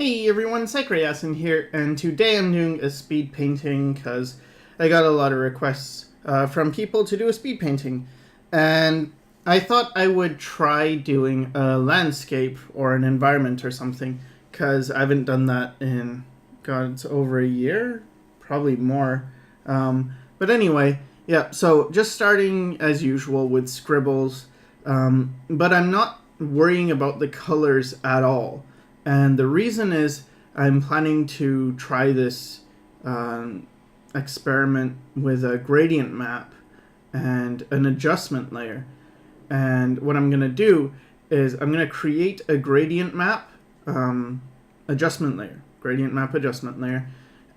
Hey everyone, Sycra in here, and today I'm doing a speed painting because I got a lot of requests from people to do a speed painting, and I thought I would try doing a landscape or an environment or something because I haven't done that in, God, it's over a year, probably more. But anyway, yeah, so just starting as usual with scribbles, but I'm not worrying about the colors at all. And the reason is I'm planning to try this experiment with a gradient map and an adjustment layer. And what I'm going to do is I'm going to create a gradient map adjustment layer,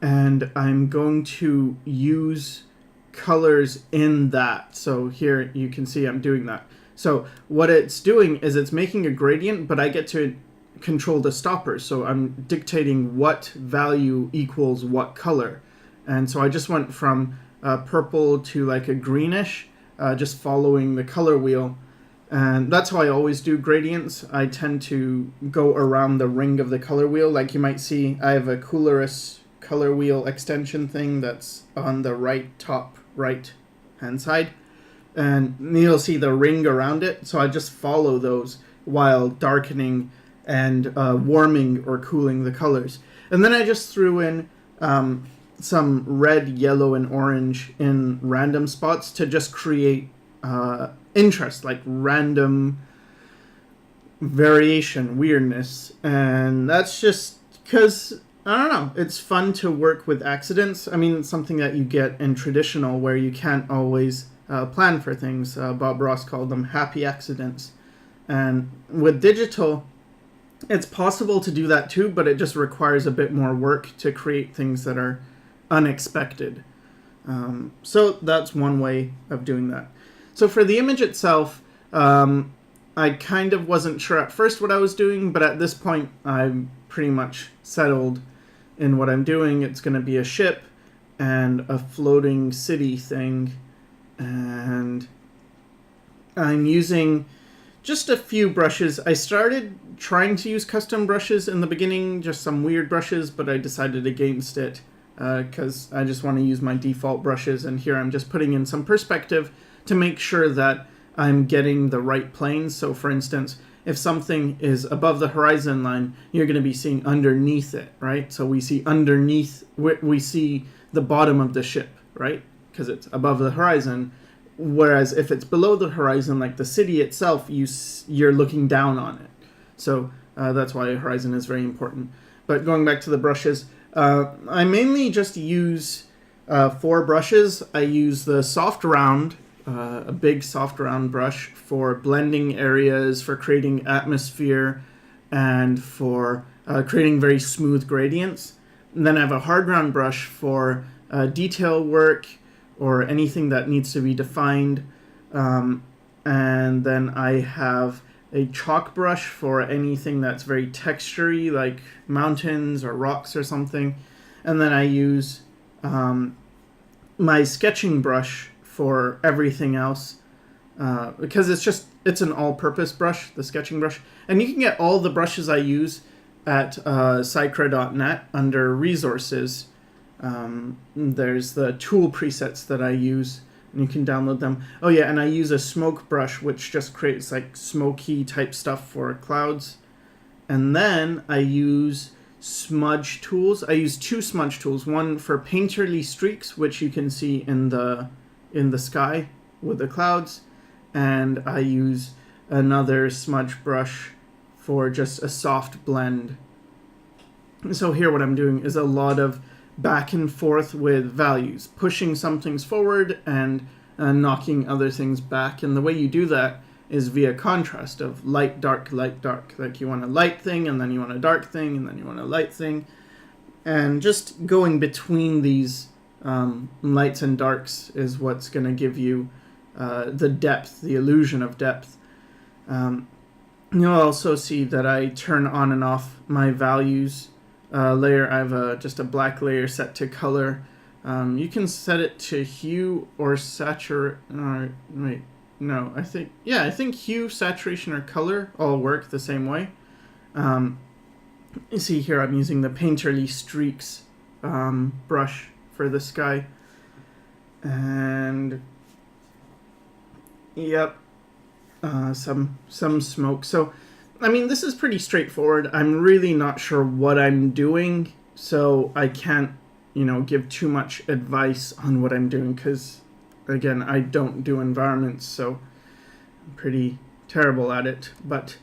and I'm going to use colors in that. So here you can see I'm doing that. So what it's doing is it's making a gradient, but I get to control the stoppers. So I'm dictating what value equals what color. And so I just went from purple to like a greenish, just following the color wheel. And that's how I always do gradients. I tend to go around the ring of the color wheel. Like you might see, I have a Coolerus color wheel extension thing that's on the top right hand side. And you'll see the ring around it. So I just follow those while darkening and warming or cooling the colors. And then I just threw in some red, yellow, and orange in random spots to just create interest, like random variation, weirdness. And that's just because, I don't know, it's fun to work with accidents. I mean, it's something that you get in traditional where you can't always plan for things. Bob Ross called them happy accidents. And with digital, it's possible to do that too, but it just requires a bit more work to create things that are unexpected. So that's one way of doing that. So for the image itself, I kind of wasn't sure at first what I was doing, but at this point I'm pretty much settled in what I'm doing. It's going to be a ship and a floating city thing, and I'm using just a few brushes. I started trying to use custom brushes in the beginning, just some weird brushes, but I decided against it because I just want to use my default brushes, and here I'm just putting in some perspective to make sure that I'm getting the right planes. So for instance, if something is above the horizon line, you're going to be seeing underneath it, right? So we see underneath, we see the bottom of the ship, right? Because it's above the horizon. Whereas if it's below the horizon, like the city itself, you're looking down on it. So that's why horizon is very important. But going back to the brushes, I mainly just use 4 brushes. I use the soft round, a big soft round brush for blending areas, for creating atmosphere, and for creating very smooth gradients. And then I have a hard round brush for detail work, or anything that needs to be defined. And then I have a chalk brush for anything that's very textury, like mountains or rocks or something. And then I use my sketching brush for everything else, because it's an all-purpose brush, the sketching brush. And you can get all the brushes I use at Sycra.net under resources. There's the tool presets that I use, and you can download them. Oh yeah, and I use a smoke brush, which just creates like smoky type stuff for clouds. And then I use smudge tools. I use 2 smudge tools, one for painterly streaks, which you can see in the sky with the clouds, and I use another smudge brush for just a soft blend. So here what I'm doing is a lot of back and forth with values, pushing some things forward and knocking other things back. And the way you do that is via contrast of light, dark, light, dark. Like you want a light thing, and then you want a dark thing, and then you want a light thing. And just going between these lights and darks is what's going to give you the depth, the illusion of depth. You'll also see that I turn on and off my values layer. I have just a black layer set to color. You can set it to hue or saturate. Wait, no, I think hue, saturation, or color all work the same way. You see here I'm using the Painterly Streaks brush for the sky. And yep, some smoke. So, I mean, this is pretty straightforward. I'm really not sure what I'm doing, so I can't, give too much advice on what I'm doing because, again, I don't do environments, so I'm pretty terrible at it. But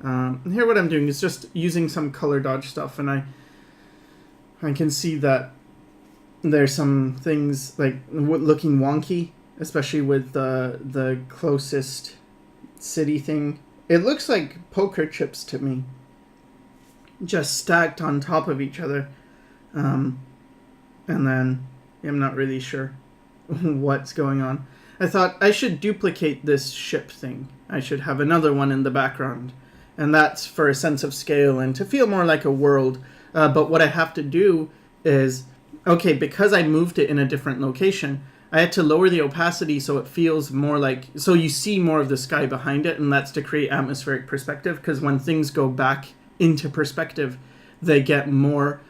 here what I'm doing is just using some color dodge stuff, and I can see that there's some things like looking wonky, especially with the closest city thing. It looks like poker chips to me, just stacked on top of each other. And then I'm not really sure what's going on. I thought I should duplicate this ship thing. I should have another one in the background. And that's for a sense of scale and to feel more like a world. But what I have to do is, okay, because I moved it in a different location, I had to lower the opacity so it feels more like, so you see more of the sky behind it, and that's to create atmospheric perspective, because when things go back into perspective, they get more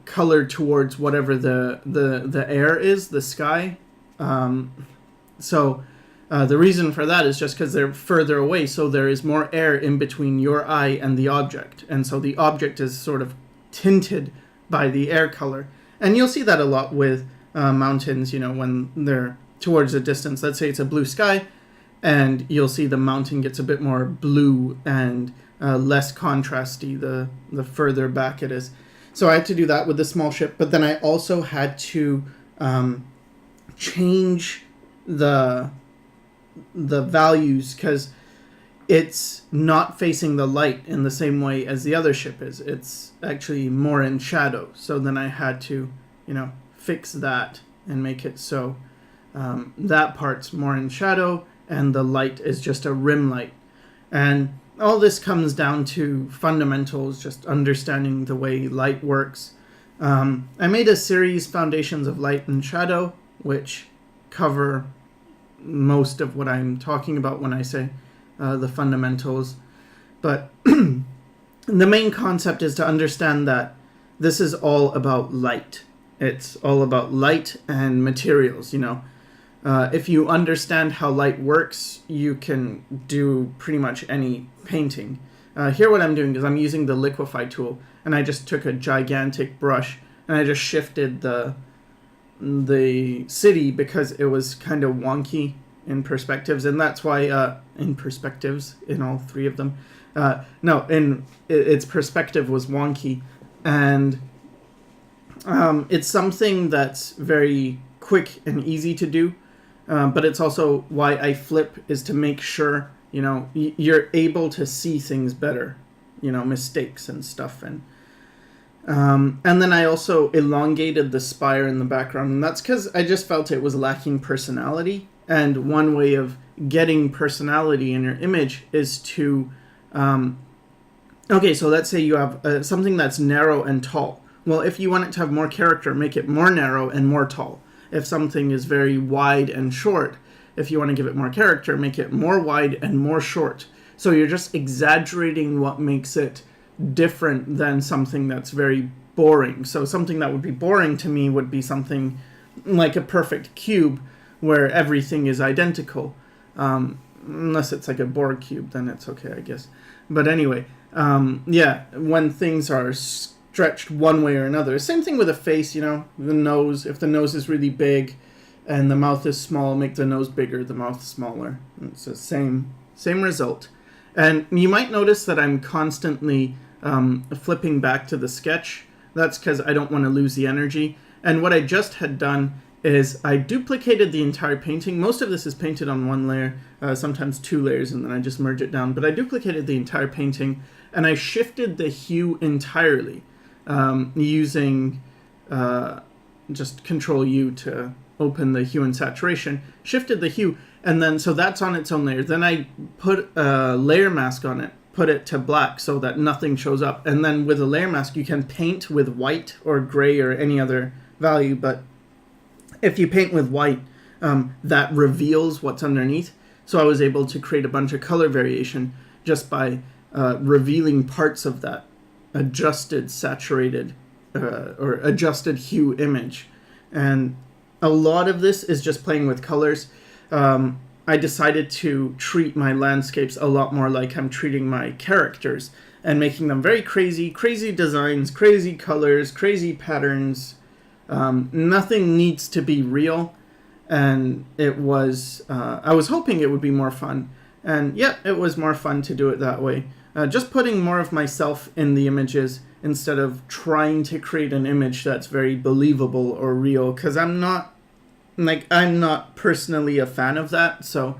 colored towards whatever the air is, the sky. So the reason for that is just because they're further away, so there is more air in between your eye and the object, and so the object is sort of tinted by the air color. And you'll see that a lot with mountains, when they're towards a distance. Let's say it's a blue sky, and you'll see the mountain gets a bit more blue and less contrasty the further back it is. So I had to do that with the small ship, but then I also had to change the values because it's not facing the light in the same way as the other ship is. It's actually more in shadow. So then I had to, fix that and make it so that part's more in shadow and the light is just a rim light. And all this comes down to fundamentals, just understanding the way light works. I made a series, Foundations of Light and Shadow, which cover most of what I'm talking about when I say the fundamentals. But the main concept is to understand that this is all about light. It's all about light and materials, If you understand how light works, you can do pretty much any painting. Here what I'm doing is I'm using the liquify tool, and I just took a gigantic brush and I just shifted the city because it was kind of wonky in perspectives, and that's why in perspectives in all three of them. Its perspective was wonky, and it's something that's very quick and easy to do, but it's also why I flip, is to make sure you're able to see things better, mistakes and stuff, and then I also elongated the spire in the background, and that's because I just felt it was lacking personality. And one way of getting personality in your image is to okay, so let's say you have something that's narrow and tall. Well, if you want it to have more character, make it more narrow and more tall. If something is very wide and short, if you want to give it more character, make it more wide and more short. So you're just exaggerating what makes it different than something that's very boring. So something that would be boring to me would be something like a perfect cube where everything is identical. Unless it's like a Borg cube, then it's okay, I guess. But anyway, when things are stretched one way or another. Same thing with a face, the nose. If the nose is really big and the mouth is small, make the nose bigger, the mouth smaller. It's the same result. And you might notice that I'm constantly flipping back to the sketch. That's because I don't want to lose the energy. And what I just had done is I duplicated the entire painting. Most of this is painted on one layer, sometimes two layers, and then I just merge it down. But I duplicated the entire painting, and I shifted the hue entirely using just Control U to open the hue and saturation. Shifted the hue, and then so that's on its own layer. Then I put a layer mask on it, put it to black so that nothing shows up. And then with a layer mask, you can paint with white or gray or any other value, but if you paint with white, that reveals what's underneath. So I was able to create a bunch of color variation just by revealing parts of that. adjusted saturated or adjusted hue image. And a lot of this is just playing with colors. I decided to treat my landscapes a lot more like I'm treating my characters, and making them very crazy designs, crazy colors, crazy patterns. Nothing needs to be real. And it was, I was hoping it would be more fun. And yeah, it was more fun to do it that way. Just putting more of myself in the images instead of trying to create an image that's very believable or real, because I'm not personally a fan of that, so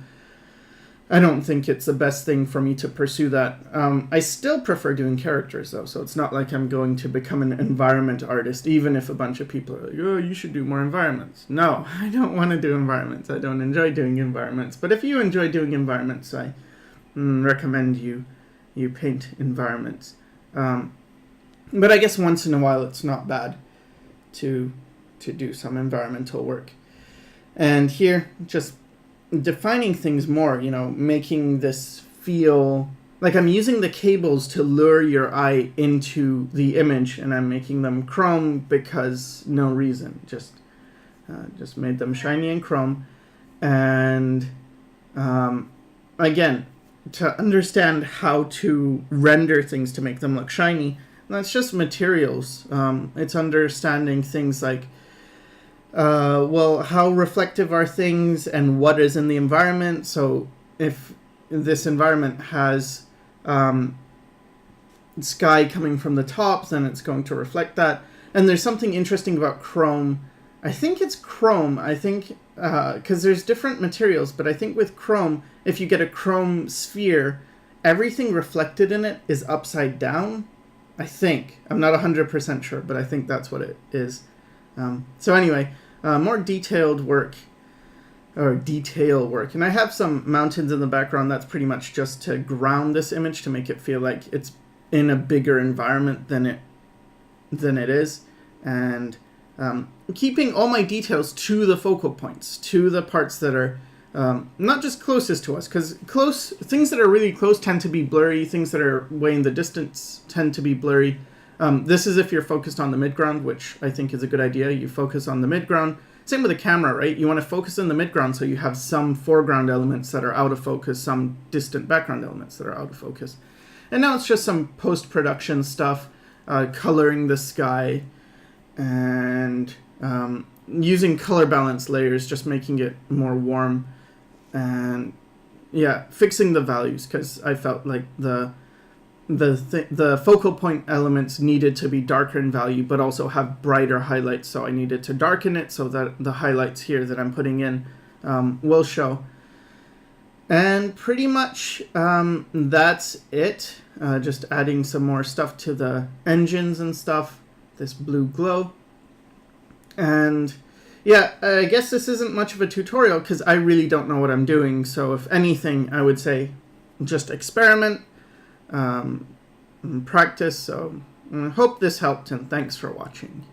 I don't think it's the best thing for me to pursue that. I still prefer doing characters, though, so it's not like I'm going to become an environment artist, even if a bunch of people are like, oh, you should do more environments. No, I don't want to do environments. I don't enjoy doing environments. But if you enjoy doing environments, I recommend you paint environments. But I guess once in a while it's not bad to do some environmental work. And here, just defining things more, making this feel like I'm using the cables to lure your eye into the image, and I'm making them chrome because no reason. Just made them shiny and chrome. And again, to understand how to render things to make them look shiny, that's just materials. It's understanding things like how reflective are things and what is in the environment. So if this environment has sky coming from the top, then it's going to reflect that. And there's something interesting about chrome. I think it's chrome. Because there's different materials, but I think with chrome, if you get a chrome sphere, everything reflected in it is upside down. I think. I'm not 100% sure, but I think that's what it is. So anyway, more detail work. And I have some mountains in the background. That's pretty much just to ground this image, to make it feel like it's in a bigger environment than it is. And keeping all my details to the focal points, to the parts that are not just closest to us, because things that are really close tend to be blurry. Things that are way in the distance tend to be blurry. This is if you're focused on the midground, which I think is a good idea. You focus on the midground. Same with a camera, right? You want to focus on the midground so you have some foreground elements that are out of focus, some distant background elements that are out of focus. And now it's just some post-production stuff, coloring the sky, and using color balance layers, just making it more warm. And yeah, fixing the values, because I felt like the focal point elements needed to be darker in value, but also have brighter highlights. So I needed to darken it so that the highlights here that I'm putting in will show. And pretty much that's it. Just adding some more stuff to the engines and stuff. This blue glow. And yeah, I guess this isn't much of a tutorial because I really don't know what I'm doing. So if anything, I would say just experiment, practice. So I hope this helped, and thanks for watching.